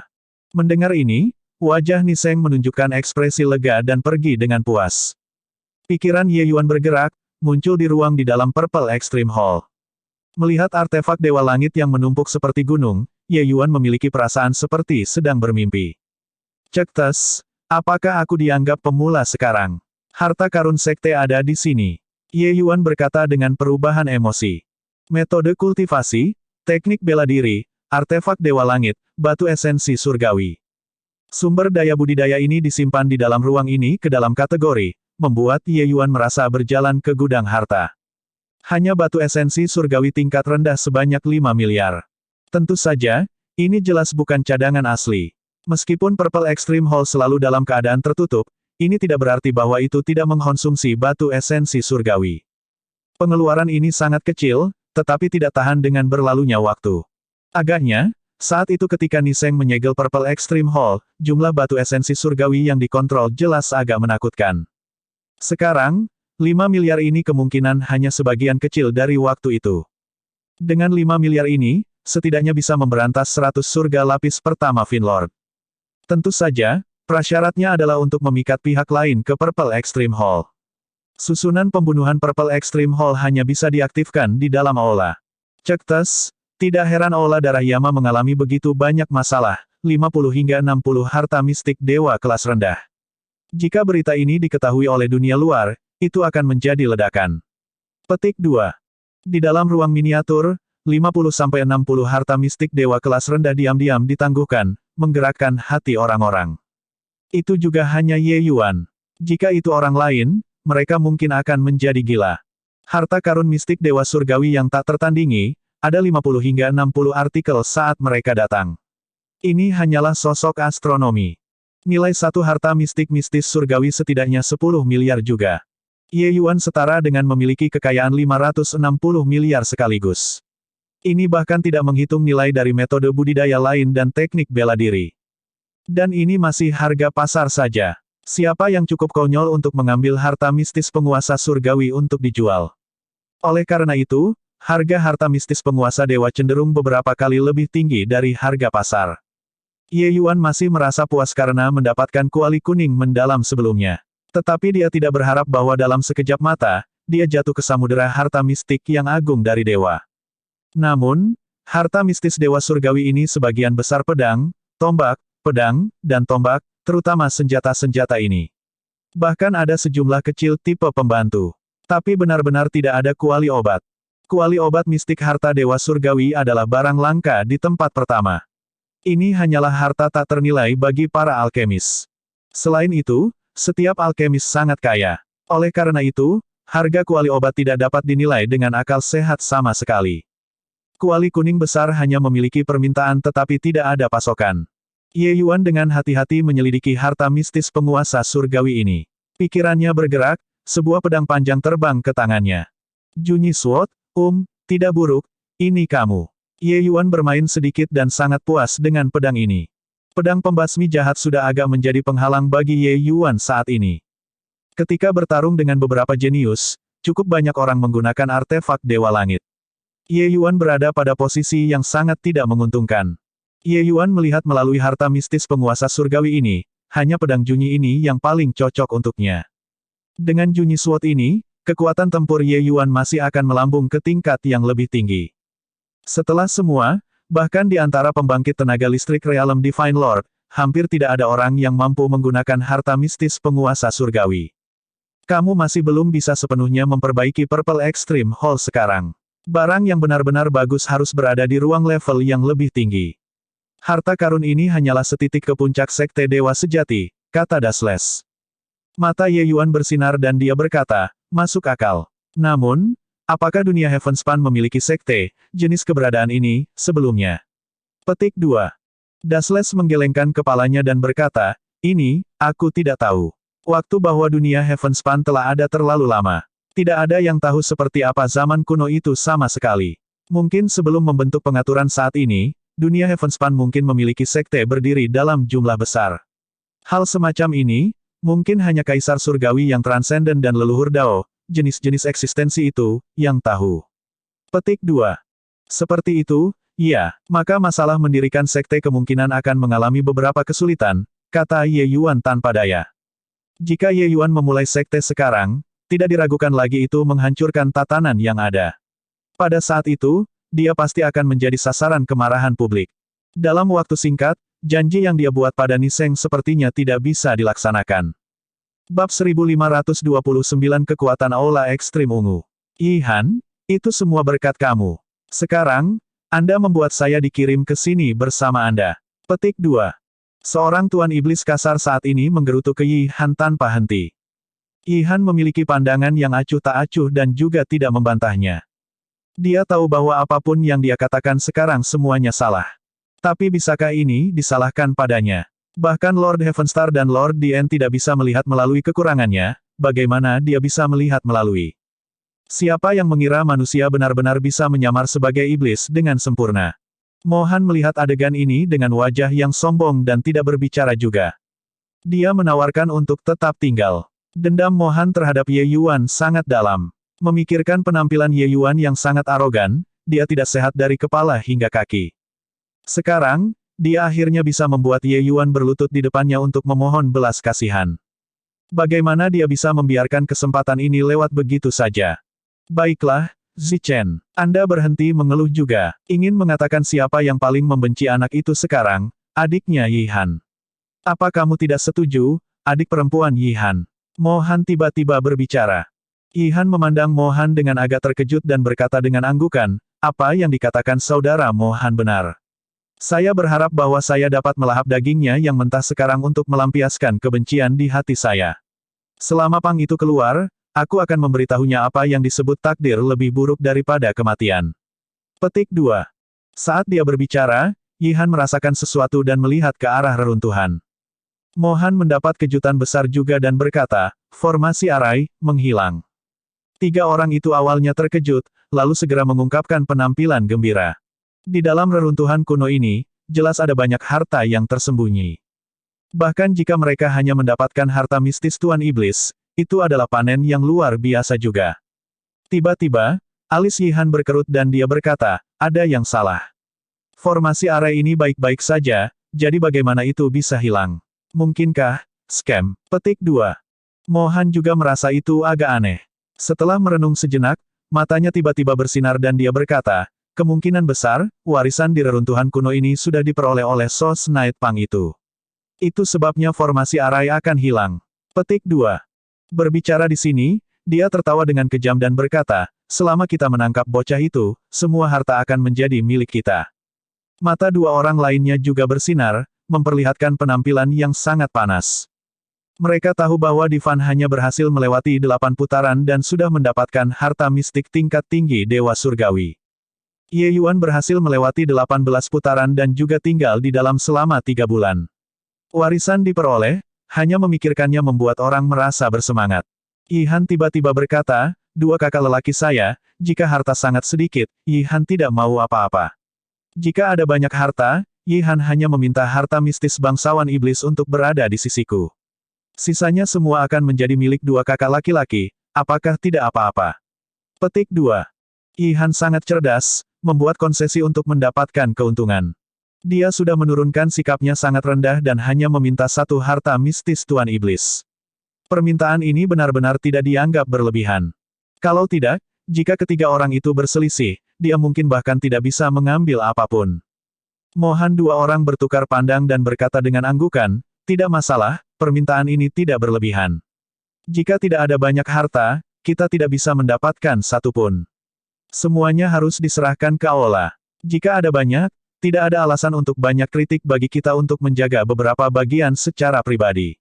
Mendengar ini, wajah Niseng menunjukkan ekspresi lega dan pergi dengan puas. Pikiran Ye Yuan bergerak, muncul di ruang di dalam Purple Extreme Hall. Melihat artefak Dewa Langit yang menumpuk seperti gunung, Ye Yuan memiliki perasaan seperti sedang bermimpi. Cek tes, apakah aku dianggap pemula sekarang? Harta karun sekte ada di sini. Ye Yuan berkata dengan perubahan emosi. Metode kultivasi, teknik bela diri, artefak Dewa Langit, batu esensi surgawi. Sumber daya budidaya ini disimpan di dalam ruang ini ke dalam kategori, membuat Ye Yuan merasa berjalan ke gudang harta. Hanya batu esensi surgawi tingkat rendah sebanyak 5 miliar. Tentu saja, ini jelas bukan cadangan asli. Meskipun Purple Extreme Hall selalu dalam keadaan tertutup, ini tidak berarti bahwa itu tidak mengkonsumsi batu esensi surgawi. Pengeluaran ini sangat kecil, tetapi tidak tahan dengan berlalunya waktu. Agaknya, saat itu ketika Niseng menyegel Purple Extreme Hall, jumlah batu esensi surgawi yang dikontrol jelas agak menakutkan. Sekarang, 5 miliar ini kemungkinan hanya sebagian kecil dari waktu itu. Dengan 5 miliar ini, setidaknya bisa memberantas 100 surga lapis pertama Finlord. Tentu saja, prasyaratnya adalah untuk memikat pihak lain ke Purple Extreme Hall. Susunan pembunuhan Purple Extreme Hall hanya bisa diaktifkan di dalam aula. Cek tes, tidak heran aula darah Yama mengalami begitu banyak masalah, 50 hingga 60 harta mistik dewa kelas rendah. Jika berita ini diketahui oleh dunia luar, itu akan menjadi ledakan. Petik 2. Di dalam ruang miniatur, 50-60 harta mistik dewa kelas rendah diam-diam ditangguhkan, menggerakkan hati orang-orang. Itu juga hanya Ye Yuan. Jika itu orang lain, mereka mungkin akan menjadi gila. Harta karun mistik dewa surgawi yang tak tertandingi, ada 50 hingga 60 artikel saat mereka datang. Ini hanyalah sosok astronomi. Nilai satu harta mistis surgawi setidaknya 10 miliar juga. Ye Yuan setara dengan memiliki kekayaan 560 miliar sekaligus. Ini bahkan tidak menghitung nilai dari metode budidaya lain dan teknik bela diri. Dan ini masih harga pasar saja. Siapa yang cukup konyol untuk mengambil harta mistis penguasa surgawi untuk dijual? Oleh karena itu, harga harta mistis penguasa dewa cenderung beberapa kali lebih tinggi dari harga pasar. Ye Yuan masih merasa puas karena mendapatkan kuali kuning mendalam sebelumnya. Tetapi dia tidak berharap bahwa dalam sekejap mata, dia jatuh ke samudera harta mistik yang agung dari dewa. Namun, harta mistis dewa surgawi ini sebagian besar pedang, pedang, dan tombak, terutama senjata-senjata ini. Bahkan ada sejumlah kecil tipe pembantu. Tapi benar-benar tidak ada kuali obat. Kuali obat mistik harta dewa surgawi adalah barang langka di tempat pertama. Ini hanyalah harta tak ternilai bagi para alkemis. Selain itu, setiap alkemis sangat kaya. Oleh karena itu, harga kuali obat tidak dapat dinilai dengan akal sehat sama sekali. Kuali kuning besar hanya memiliki permintaan tetapi tidak ada pasokan. Ye Yuan dengan hati-hati menyelidiki harta mistis penguasa surgawi ini. Pikirannya bergerak, sebuah pedang panjang terbang ke tangannya. Junyi Sword, tidak buruk, ini kamu. Ye Yuan bermain sedikit dan sangat puas dengan pedang ini. Pedang pembasmi jahat sudah agak menjadi penghalang bagi Ye Yuan saat ini. Ketika bertarung dengan beberapa jenius, cukup banyak orang menggunakan artefak Dewa Langit. Ye Yuan berada pada posisi yang sangat tidak menguntungkan. Ye Yuan melihat melalui harta mistis penguasa surgawi ini, hanya pedang Junyi ini yang paling cocok untuknya. Dengan Junyi Sword ini, kekuatan tempur Ye Yuan masih akan melambung ke tingkat yang lebih tinggi. Setelah semua, bahkan di antara pembangkit tenaga listrik Realm Divine Lord, hampir tidak ada orang yang mampu menggunakan harta mistis penguasa surgawi. Kamu masih belum bisa sepenuhnya memperbaiki Purple Extreme Hall sekarang. Barang yang benar-benar bagus harus berada di ruang level yang lebih tinggi. Harta karun ini hanyalah setitik ke puncak sekte dewa sejati, kata Dasles. Mata Ye Yuan bersinar dan dia berkata, masuk akal. Namun, apakah dunia Heavenspan memiliki sekte, jenis keberadaan ini, sebelumnya? Petik 2. Dasles menggelengkan kepalanya dan berkata, ini, aku tidak tahu. Waktu bahwa dunia Heavenspan telah ada terlalu lama. Tidak ada yang tahu seperti apa zaman kuno itu sama sekali. Mungkin sebelum membentuk pengaturan saat ini, dunia Heavenspan mungkin memiliki sekte berdiri dalam jumlah besar. Hal semacam ini, mungkin hanya Kaisar Surgawi yang transenden dan leluhur Dao, jenis-jenis eksistensi itu, yang tahu. Petik 2. Seperti itu, ya, maka masalah mendirikan sekte kemungkinan akan mengalami beberapa kesulitan, kata Ye Yuan tanpa daya. Jika Ye Yuan memulai sekte sekarang, tidak diragukan lagi itu menghancurkan tatanan yang ada. Pada saat itu, dia pasti akan menjadi sasaran kemarahan publik. Dalam waktu singkat, janji yang dia buat pada Niseng sepertinya tidak bisa dilaksanakan. Bab 1529 Kekuatan Aula Ekstrim Ungu. Yihan, itu semua berkat kamu. Sekarang, Anda membuat saya dikirim ke sini bersama Anda. Petik 2. Seorang tuan iblis kasar saat ini menggerutu ke Yihan tanpa henti. Yihan memiliki pandangan yang acuh tak acuh dan juga tidak membantahnya. Dia tahu bahwa apapun yang dia katakan sekarang semuanya salah. Tapi bisakah ini disalahkan padanya? Bahkan Lord Heavenstar dan Lord Dien tidak bisa melihat melalui kekurangannya, bagaimana dia bisa melihat melalui? Siapa yang mengira manusia benar-benar bisa menyamar sebagai iblis dengan sempurna? Mohan melihat adegan ini dengan wajah yang sombong dan tidak berbicara juga. Dia menawarkan untuk tetap tinggal. Dendam Mohan terhadap Ye Yuan sangat dalam. Memikirkan penampilan Ye Yuan yang sangat arogan, dia tidak sehat dari kepala hingga kaki. Sekarang, dia akhirnya bisa membuat Ye Yuan berlutut di depannya untuk memohon belas kasihan. Bagaimana dia bisa membiarkan kesempatan ini lewat begitu saja? Baiklah, Zichen, Anda berhenti mengeluh juga. Ingin mengatakan siapa yang paling membenci anak itu sekarang, adiknya Yihan. Apa kamu tidak setuju, adik perempuan Yihan? Mohan tiba-tiba berbicara. Yihan memandang Mohan dengan agak terkejut dan berkata dengan anggukan, apa yang dikatakan saudara Mohan benar. Saya berharap bahwa saya dapat melahap dagingnya yang mentah sekarang untuk melampiaskan kebencian di hati saya. Selama pang itu keluar, aku akan memberitahunya apa yang disebut takdir lebih buruk daripada kematian. Petik 2. Saat dia berbicara, Yihan merasakan sesuatu dan melihat ke arah reruntuhan. Mohan mendapat kejutan besar juga dan berkata, formasi arai, menghilang. 3 orang itu awalnya terkejut, lalu segera mengungkapkan penampilan gembira. Di dalam reruntuhan kuno ini, jelas ada banyak harta yang tersembunyi. Bahkan jika mereka hanya mendapatkan harta mistis Tuan Iblis, itu adalah panen yang luar biasa juga. Tiba-tiba, alis Yihan berkerut dan dia berkata, ada yang salah. Formasi arai ini baik-baik saja, jadi bagaimana itu bisa hilang? Mungkinkah, scam? Petik 2. Mohan juga merasa itu agak aneh. Setelah merenung sejenak, matanya tiba-tiba bersinar dan dia berkata, kemungkinan besar, warisan di reruntuhan kuno ini sudah diperoleh oleh Sos Night Pang itu. Itu sebabnya formasi arai akan hilang. Petik 2. Berbicara di sini, dia tertawa dengan kejam dan berkata, selama kita menangkap bocah itu, semua harta akan menjadi milik kita. Mata 2 orang lainnya juga bersinar, memperlihatkan penampilan yang sangat panas. Mereka tahu bahwa Divan hanya berhasil melewati 8 putaran dan sudah mendapatkan harta mistik tingkat tinggi Dewa Surgawi. Ye Yuan berhasil melewati 18 putaran dan juga tinggal di dalam selama 3 bulan. Warisan diperoleh, hanya memikirkannya membuat orang merasa bersemangat. Yihan tiba-tiba berkata, 2 kakak lelaki saya, jika harta sangat sedikit, Yihan tidak mau apa-apa. Jika ada banyak harta, Yihan hanya meminta harta mistis bangsawan iblis untuk berada di sisiku. Sisanya semua akan menjadi milik 2 kakak laki-laki, apakah tidak apa-apa? Petik 2. Yihan sangat cerdas, membuat konsesi untuk mendapatkan keuntungan. Dia sudah menurunkan sikapnya sangat rendah dan hanya meminta 1 harta mistis Tuan Iblis. Permintaan ini benar-benar tidak dianggap berlebihan. Kalau tidak, jika ketiga orang itu berselisih, dia mungkin bahkan tidak bisa mengambil apapun. Mohan 2 orang bertukar pandang dan berkata dengan anggukan, tidak masalah, permintaan ini tidak berlebihan. Jika tidak ada banyak harta, kita tidak bisa mendapatkan satu pun. Semuanya harus diserahkan ke Allah. Jika ada banyak, tidak ada alasan untuk banyak kritik bagi kita untuk menjaga beberapa bagian secara pribadi.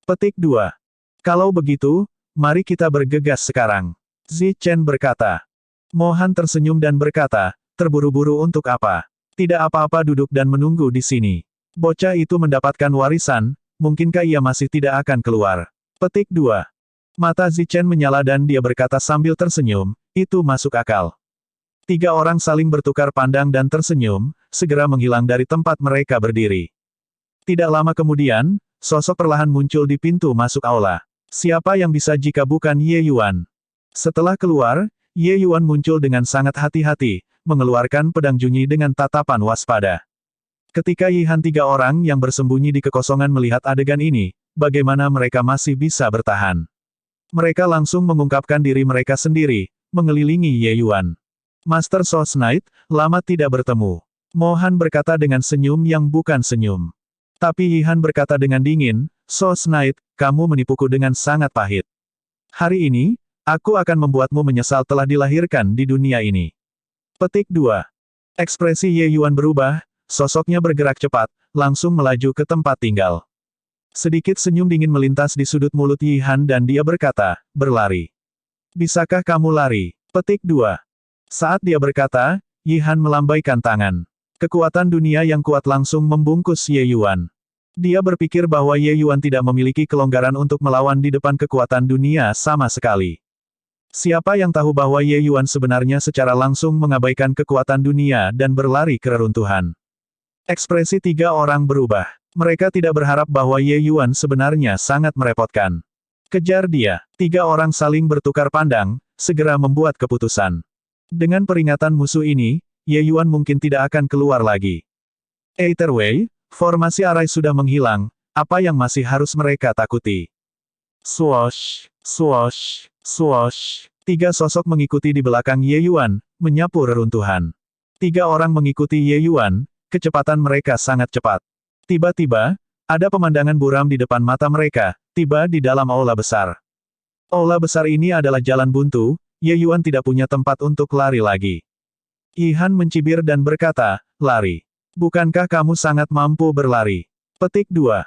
Petik 2. Kalau begitu, mari kita bergegas sekarang. Zichen berkata. Mohan tersenyum dan berkata, terburu-buru untuk apa? Tidak apa-apa duduk dan menunggu di sini. Bocah itu mendapatkan warisan, mungkinkah ia masih tidak akan keluar? Petik 2. Mata Zichen menyala dan dia berkata sambil tersenyum, itu masuk akal. 3 orang saling bertukar pandang dan tersenyum, segera menghilang dari tempat mereka berdiri. Tidak lama kemudian, sosok perlahan muncul di pintu masuk aula. Siapa yang bisa jika bukan Ye Yuan? Setelah keluar, Ye Yuan muncul dengan sangat hati-hati, mengeluarkan pedang Junyi dengan tatapan waspada. Ketika Yihan 3 orang yang bersembunyi di kekosongan melihat adegan ini, bagaimana mereka masih bisa bertahan? Mereka langsung mengungkapkan diri mereka sendiri, mengelilingi Ye Yuan. Master Sos Knight, lama tidak bertemu. Mohan berkata dengan senyum yang bukan senyum. Tapi Yihan berkata dengan dingin, Sos Knight, kamu menipuku dengan sangat pahit. Hari ini, aku akan membuatmu menyesal telah dilahirkan di dunia ini. Petik 2. Ekspresi Ye Yuan berubah, sosoknya bergerak cepat, langsung melaju ke tempat tinggal. Sedikit senyum dingin melintas di sudut mulut Yihan dan dia berkata, berlari. Bisakah kamu lari? Petik 2. Saat dia berkata, Yihan melambaikan tangan. Kekuatan dunia yang kuat langsung membungkus Ye Yuan. Dia berpikir bahwa Ye Yuan tidak memiliki kelonggaran untuk melawan di depan kekuatan dunia sama sekali. Siapa yang tahu bahwa Ye Yuan sebenarnya secara langsung mengabaikan kekuatan dunia dan berlari ke reruntuhan. Ekspresi 3 orang berubah. Mereka tidak berharap bahwa Ye Yuan sebenarnya sangat merepotkan. Kejar dia. 3 orang saling bertukar pandang, segera membuat keputusan. Dengan peringatan musuh ini, Ye Yuan mungkin tidak akan keluar lagi. Either way, formasi arai sudah menghilang, apa yang masih harus mereka takuti? Swoosh, swoosh, swoosh. 3 sosok mengikuti di belakang Ye Yuan, menyapu reruntuhan. 3 orang mengikuti Ye Yuan, kecepatan mereka sangat cepat. Tiba-tiba, ada pemandangan buram di depan mata mereka, tiba di dalam aula besar. Aula besar ini adalah jalan buntu, Ye Yuan tidak punya tempat untuk lari lagi. Yihan mencibir dan berkata, lari. Bukankah kamu sangat mampu berlari? Petik 2.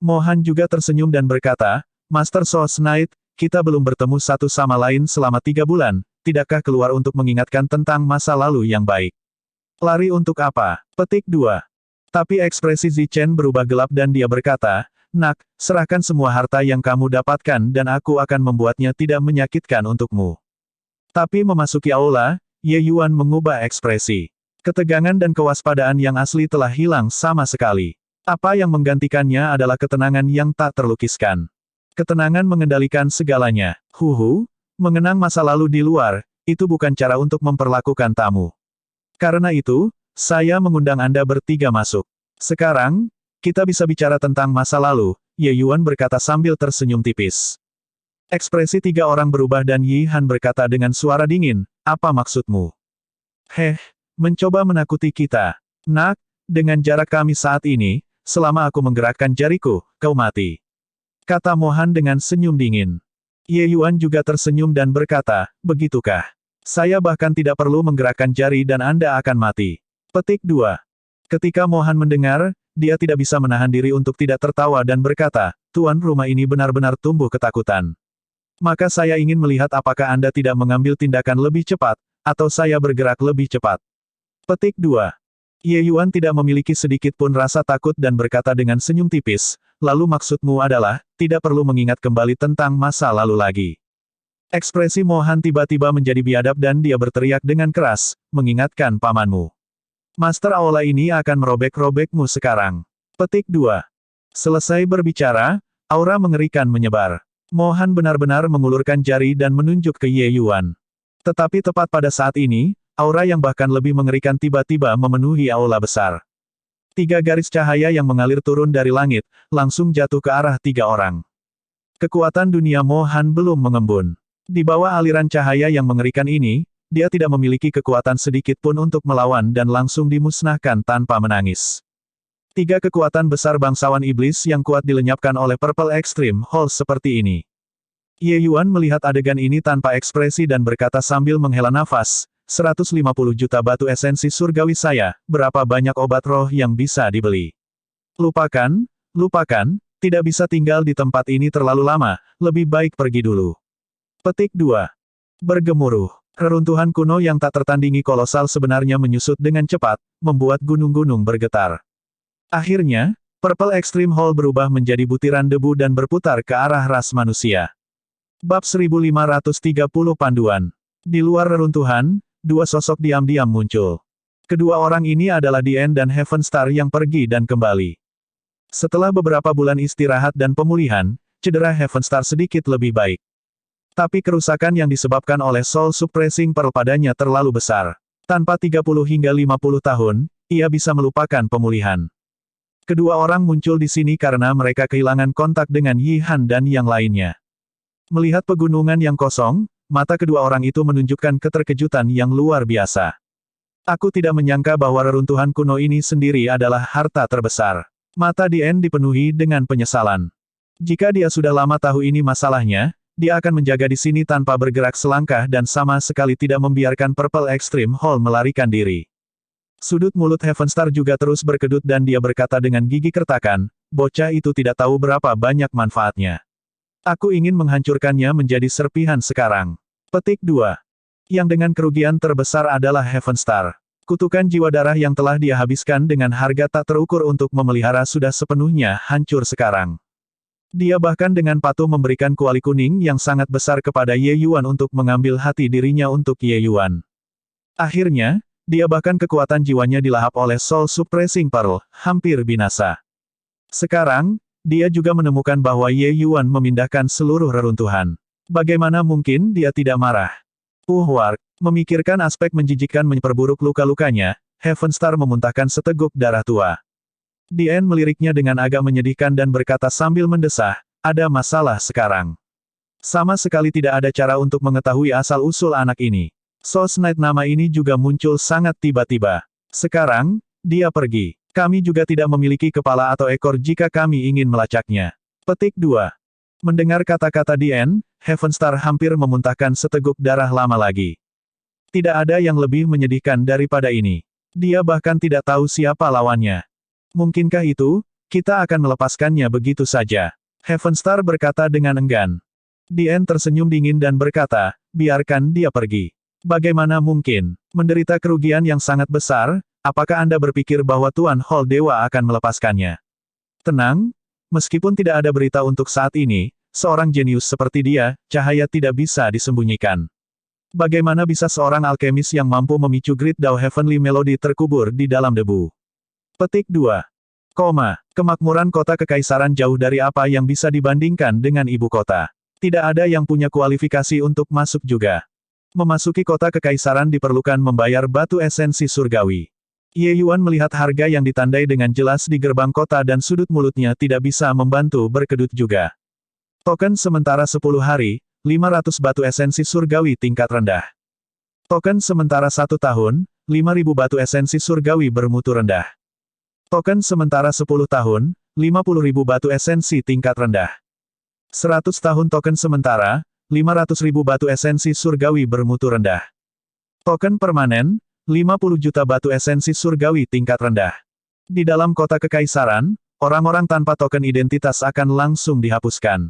Mohan juga tersenyum dan berkata, Master Sos Knight, kita belum bertemu satu sama lain selama 3 bulan, tidakkah keluar untuk mengingatkan tentang masa lalu yang baik? Lari untuk apa? Petik 2. Tapi ekspresi Zichen berubah gelap dan dia berkata, "Nak, serahkan semua harta yang kamu dapatkan dan aku akan membuatnya tidak menyakitkan untukmu." Tapi memasuki aula, Ye Yuan mengubah ekspresi. Ketegangan dan kewaspadaan yang asli telah hilang sama sekali. Apa yang menggantikannya adalah ketenangan yang tak terlukiskan. Ketenangan mengendalikan segalanya. Mengenang masa lalu di luar, itu bukan cara untuk memperlakukan tamu. Karena itu, saya mengundang Anda bertiga masuk. Sekarang, kita bisa bicara tentang masa lalu, Ye Yuan berkata sambil tersenyum tipis. Ekspresi tiga orang berubah dan Yi Han berkata dengan suara dingin, "Apa maksudmu?" Mencoba menakuti kita. Nak, dengan jarak kami saat ini, selama aku menggerakkan jariku, kau mati. Kata Mohan dengan senyum dingin. Ye Yuan juga tersenyum dan berkata, "Begitukah? Saya bahkan tidak perlu menggerakkan jari dan Anda akan mati." Petik 2. Ketika Mohan mendengar, dia tidak bisa menahan diri untuk tidak tertawa dan berkata, "Tuan rumah ini benar-benar tumbuh ketakutan. Maka saya ingin melihat apakah Anda tidak mengambil tindakan lebih cepat, atau saya bergerak lebih cepat." Petik 2. Ye Yuan tidak memiliki sedikit pun rasa takut dan berkata dengan senyum tipis, "Lalu maksudmu adalah, tidak perlu mengingat kembali tentang masa lalu lagi." Ekspresi Mohan tiba-tiba menjadi biadab dan dia berteriak dengan keras, "Mengingatkan pamanmu. Master Aula ini akan merobek-robekmu sekarang." Petik 2. Selesai berbicara, aura mengerikan menyebar. Mohan benar-benar mengulurkan jari dan menunjuk ke Ye Yuan. Tetapi tepat pada saat ini, aura yang bahkan lebih mengerikan tiba-tiba memenuhi aula besar. 3 garis cahaya yang mengalir turun dari langit, langsung jatuh ke arah 3 orang. Kekuatan dunia Mohan belum mengembun. Di bawah aliran cahaya yang mengerikan ini, dia tidak memiliki kekuatan sedikit pun untuk melawan dan langsung dimusnahkan tanpa menangis. 3 kekuatan besar bangsawan iblis yang kuat dilenyapkan oleh Purple Extreme Hall seperti ini. Ye Yuan melihat adegan ini tanpa ekspresi dan berkata sambil menghela nafas, 150 juta batu esensi surgawi saya, berapa banyak obat roh yang bisa dibeli? Lupakan, tidak bisa tinggal di tempat ini terlalu lama, lebih baik pergi dulu. Petik 2. Bergemuruh. Reruntuhan kuno yang tak tertandingi kolosal sebenarnya menyusut dengan cepat, membuat gunung-gunung bergetar. Akhirnya, Purple Extreme Hall berubah menjadi butiran debu dan berputar ke arah ras manusia. Bab 1530 Panduan. Di luar reruntuhan, 2 sosok diam-diam muncul. Kedua orang ini adalah Dien dan Heaven Star yang pergi dan kembali. Setelah beberapa bulan istirahat dan pemulihan, cedera Heaven Star sedikit lebih baik. Tapi kerusakan yang disebabkan oleh Soul Suppressing Pearl padanya terlalu besar. Tanpa 30 hingga 50 tahun, ia bisa melupakan pemulihan. Kedua orang muncul di sini karena mereka kehilangan kontak dengan Yi Han dan yang lainnya. Melihat pegunungan yang kosong, mata kedua orang itu menunjukkan keterkejutan yang luar biasa. Aku tidak menyangka bahwa reruntuhan kuno ini sendiri adalah harta terbesar. Mata Dien dipenuhi dengan penyesalan. Jika dia sudah lama tahu ini masalahnya, dia akan menjaga di sini tanpa bergerak selangkah dan sama sekali tidak membiarkan Purple Extreme Hall melarikan diri. Sudut mulut Heaven Star juga terus berkedut dan dia berkata dengan gigi kertakan, "Bocah itu tidak tahu berapa banyak manfaatnya. Aku ingin menghancurkannya menjadi serpihan sekarang." Petik 2. Yang dengan kerugian terbesar adalah Heaven Star. Kutukan jiwa darah yang telah dia habiskan dengan harga tak terukur untuk memelihara sudah sepenuhnya hancur sekarang. Dia bahkan dengan patuh memberikan kuali kuning yang sangat besar kepada Ye Yuan untuk mengambil hati dirinya untuk Ye Yuan. Akhirnya, dia bahkan kekuatan jiwanya dilahap oleh Soul Suppressing Pearl, hampir binasa. Sekarang, dia juga menemukan bahwa Ye Yuan memindahkan seluruh reruntuhan. Bagaimana mungkin dia tidak marah? Wark, memikirkan aspek menjijikkan memperburuk luka-lukanya, Heaven Star memuntahkan seteguk darah tua. Dien meliriknya dengan agak menyedihkan dan berkata sambil mendesah, "Ada masalah sekarang. Sama sekali tidak ada cara untuk mengetahui asal-usul anak ini. Soul Knight nama ini juga muncul sangat tiba-tiba. Sekarang, dia pergi. Kami juga tidak memiliki kepala atau ekor jika kami ingin melacaknya." Petik 2. Mendengar kata-kata Dien, Heaven Star hampir memuntahkan seteguk darah lama lagi. Tidak ada yang lebih menyedihkan daripada ini. Dia bahkan tidak tahu siapa lawannya. Mungkinkah itu, kita akan melepaskannya begitu saja? Heaven Star berkata dengan enggan. Dien tersenyum dingin dan berkata, "Biarkan dia pergi. Bagaimana mungkin? Menderita kerugian yang sangat besar, apakah Anda berpikir bahwa Tuan Hall Dewa akan melepaskannya? Tenang, meskipun tidak ada berita untuk saat ini, seorang jenius seperti dia, cahaya tidak bisa disembunyikan. Bagaimana bisa seorang alkemis yang mampu memicu Great Dao Heavenly Melody terkubur di dalam debu? Petik 2. Kemakmuran kota kekaisaran jauh dari apa yang bisa dibandingkan dengan ibu kota. Tidak ada yang punya kualifikasi untuk masuk juga. Memasuki kota kekaisaran diperlukan membayar batu esensi surgawi. Ye Yuan melihat harga yang ditandai dengan jelas di gerbang kota dan sudut mulutnya tidak bisa membantu berkedut juga. Token sementara 10 hari, 500 batu esensi surgawi tingkat rendah. Token sementara 1 tahun, 5.000 batu esensi surgawi bermutu rendah. Token sementara 10 tahun, 50.000 batu esensi tingkat rendah. 100 tahun token sementara, 500.000 batu esensi surgawi bermutu rendah. Token permanen, 50 juta batu esensi surgawi tingkat rendah. Di dalam kota kekaisaran, orang-orang tanpa token identitas akan langsung dihapuskan.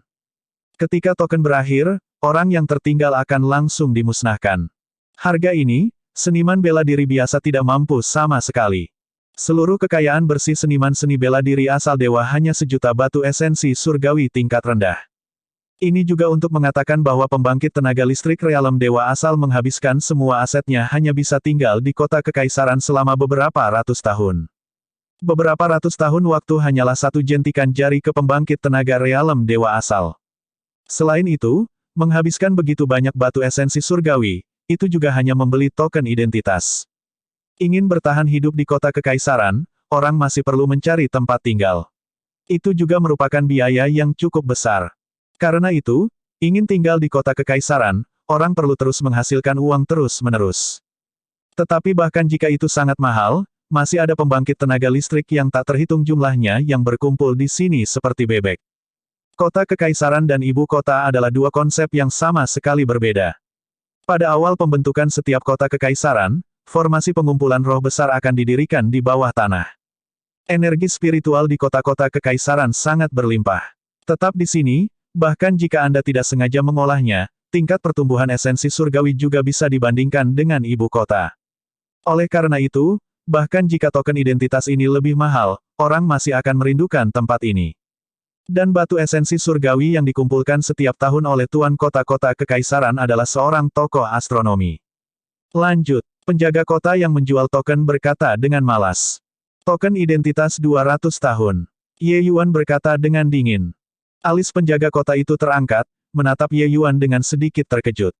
Ketika token berakhir, orang yang tertinggal akan langsung dimusnahkan. Harga ini, seniman bela diri biasa tidak mampu sama sekali. Seluruh kekayaan bersih seniman seni bela diri asal dewa hanya 1 juta batu esensi surgawi tingkat rendah. Ini juga untuk mengatakan bahwa pembangkit tenaga listrik Realem Dewa asal menghabiskan semua asetnya hanya bisa tinggal di kota kekaisaran selama beberapa ratus tahun. Beberapa ratus tahun waktu hanyalah 1 jentikan jari ke pembangkit tenaga Realem Dewa asal. Selain itu, menghabiskan begitu banyak batu esensi surgawi, itu juga hanya membeli token identitas. Ingin bertahan hidup di kota kekaisaran, orang masih perlu mencari tempat tinggal. Itu juga merupakan biaya yang cukup besar. Karena itu, ingin tinggal di kota kekaisaran, orang perlu terus menghasilkan uang terus-menerus. Tetapi bahkan jika itu sangat mahal, masih ada pembangkit tenaga listrik yang tak terhitung jumlahnya yang berkumpul di sini seperti bebek. Kota kekaisaran dan ibu kota adalah dua konsep yang sama sekali berbeda. Pada awal pembentukan setiap kota kekaisaran, formasi pengumpulan roh besar akan didirikan di bawah tanah. Energi spiritual di kota-kota kekaisaran sangat berlimpah. Tetap di sini, bahkan jika Anda tidak sengaja mengolahnya, tingkat pertumbuhan esensi surgawi juga bisa dibandingkan dengan ibu kota. Oleh karena itu, bahkan jika token identitas ini lebih mahal, orang masih akan merindukan tempat ini. Dan batu esensi surgawi yang dikumpulkan setiap tahun oleh tuan kota-kota kekaisaran adalah seorang tokoh astronomi. Lanjut, penjaga kota yang menjual token berkata dengan malas. Token identitas 200 tahun. Ye Yuan berkata dengan dingin. Alis penjaga kota itu terangkat, menatap Ye Yuan dengan sedikit terkejut.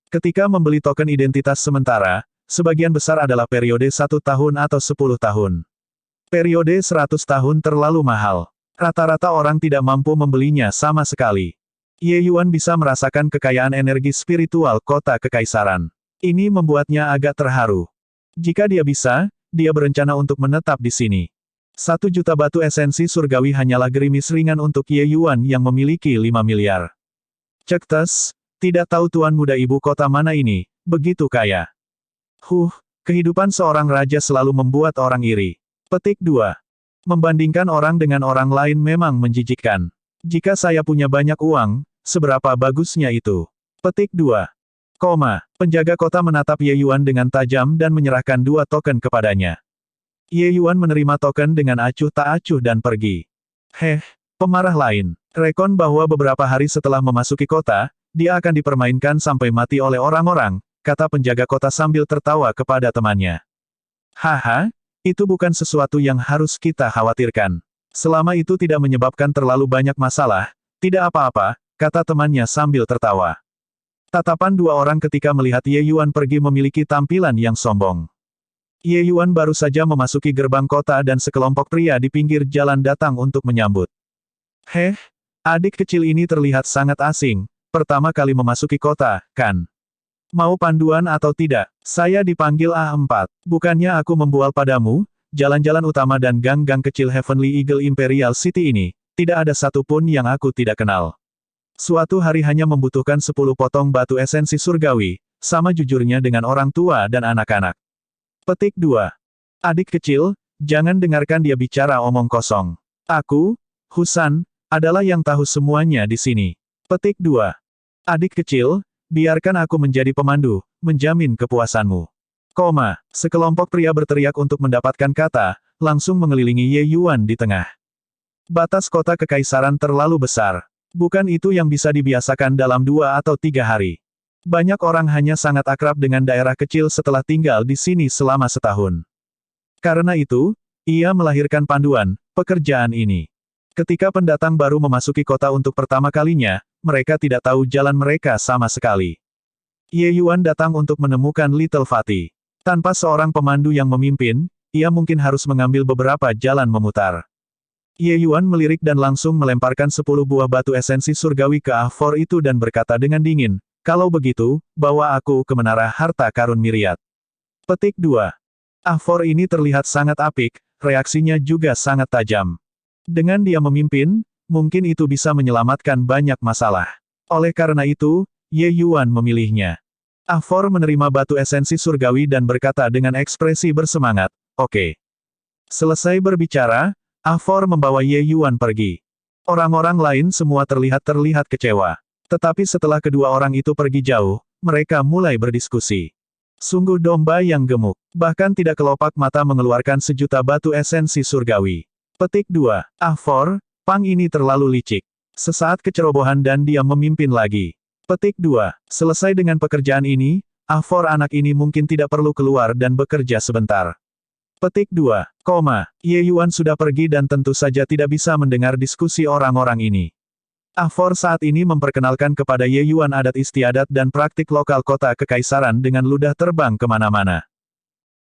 Ketika membeli token identitas sementara, sebagian besar adalah periode 1 tahun atau 10 tahun. Periode 100 tahun terlalu mahal. Rata-rata orang tidak mampu membelinya sama sekali. Ye Yuan bisa merasakan kekayaan energi spiritual kota kekaisaran. Ini membuatnya agak terharu. Jika dia bisa, dia berencana untuk menetap di sini. 1 juta batu esensi surgawi hanyalah gerimis ringan untuk Ye Yuan yang memiliki 5 miliar. Cek tes, tidak tahu tuan muda ibu kota mana ini, begitu kaya. Kehidupan seorang raja selalu membuat orang iri. Petik 2. Membandingkan orang dengan orang lain memang menjijikkan. Jika saya punya banyak uang, seberapa bagusnya itu? Petik 2. Penjaga kota menatap Ye Yuan dengan tajam dan menyerahkan 2 token kepadanya. Ye Yuan menerima token dengan acuh tak acuh dan pergi. Pemarah lain. Rekon bahwa beberapa hari setelah memasuki kota, dia akan dipermainkan sampai mati oleh orang-orang, kata penjaga kota sambil tertawa kepada temannya. Itu bukan sesuatu yang harus kita khawatirkan. Selama itu tidak menyebabkan terlalu banyak masalah, tidak apa-apa, kata temannya sambil tertawa. Tatapan 2 orang ketika melihat Ye Yuan pergi memiliki tampilan yang sombong. Ye Yuan baru saja memasuki gerbang kota dan sekelompok pria di pinggir jalan datang untuk menyambut. Adik kecil ini terlihat sangat asing, pertama kali memasuki kota, kan? Mau panduan atau tidak? Saya dipanggil A4. Bukannya aku membual padamu, jalan-jalan utama dan gang-gang kecil Heavenly Eagle Imperial City ini, tidak ada satupun yang aku tidak kenal. Suatu hari hanya membutuhkan 10 potong batu esensi surgawi, sama jujurnya dengan orang tua dan anak-anak. Petik 2. Adik kecil, jangan dengarkan dia bicara omong kosong. Aku, Husan, adalah yang tahu semuanya di sini. Petik 2. Adik kecil, biarkan aku menjadi pemandu, menjamin kepuasanmu. Sekelompok pria berteriak untuk mendapatkan kata, langsung mengelilingi Ye Yuan di tengah. Batas kota kekaisaran terlalu besar. Bukan itu yang bisa dibiasakan dalam 2 atau 3 hari. Banyak orang hanya sangat akrab dengan daerah kecil setelah tinggal di sini selama setahun. Karena itu, ia melahirkan panduan, pekerjaan ini. Ketika pendatang baru memasuki kota untuk pertama kalinya, mereka tidak tahu jalan mereka sama sekali. Ye Yuan datang untuk menemukan Little Fatty. Tanpa seorang pemandu yang memimpin, ia mungkin harus mengambil beberapa jalan memutar. Ye Yuan melirik dan langsung melemparkan 10 buah batu esensi surgawi ke Ahfor itu dan berkata dengan dingin, "Kalau begitu, bawa aku ke menara harta karun Myriad." Petik 2. Ahfor ini terlihat sangat apik, reaksinya juga sangat tajam. Dengan dia memimpin, mungkin itu bisa menyelamatkan banyak masalah. Oleh karena itu, Ye Yuan memilihnya. Ahfor menerima batu esensi surgawi dan berkata dengan ekspresi bersemangat, "Oke." Selesai berbicara, Ahfor membawa Ye Yuan pergi. Orang-orang lain semua terlihat kecewa. Tetapi setelah kedua orang itu pergi jauh, mereka mulai berdiskusi. Sungguh domba yang gemuk. Bahkan tidak kelopak mata mengeluarkan sejuta batu esensi surgawi. Petik 2. Ahfor, Pang ini terlalu licik. Sesaat kecerobohan dan dia memimpin lagi. Petik 2. Selesai dengan pekerjaan ini, Ahfor anak ini mungkin tidak perlu keluar dan bekerja sebentar. Petik 2. Ye Yuan sudah pergi dan tentu saja tidak bisa mendengar diskusi orang-orang ini. Ahfor saat ini memperkenalkan kepada Ye Yuan adat istiadat dan praktik lokal kota kekaisaran dengan ludah terbang kemana-mana.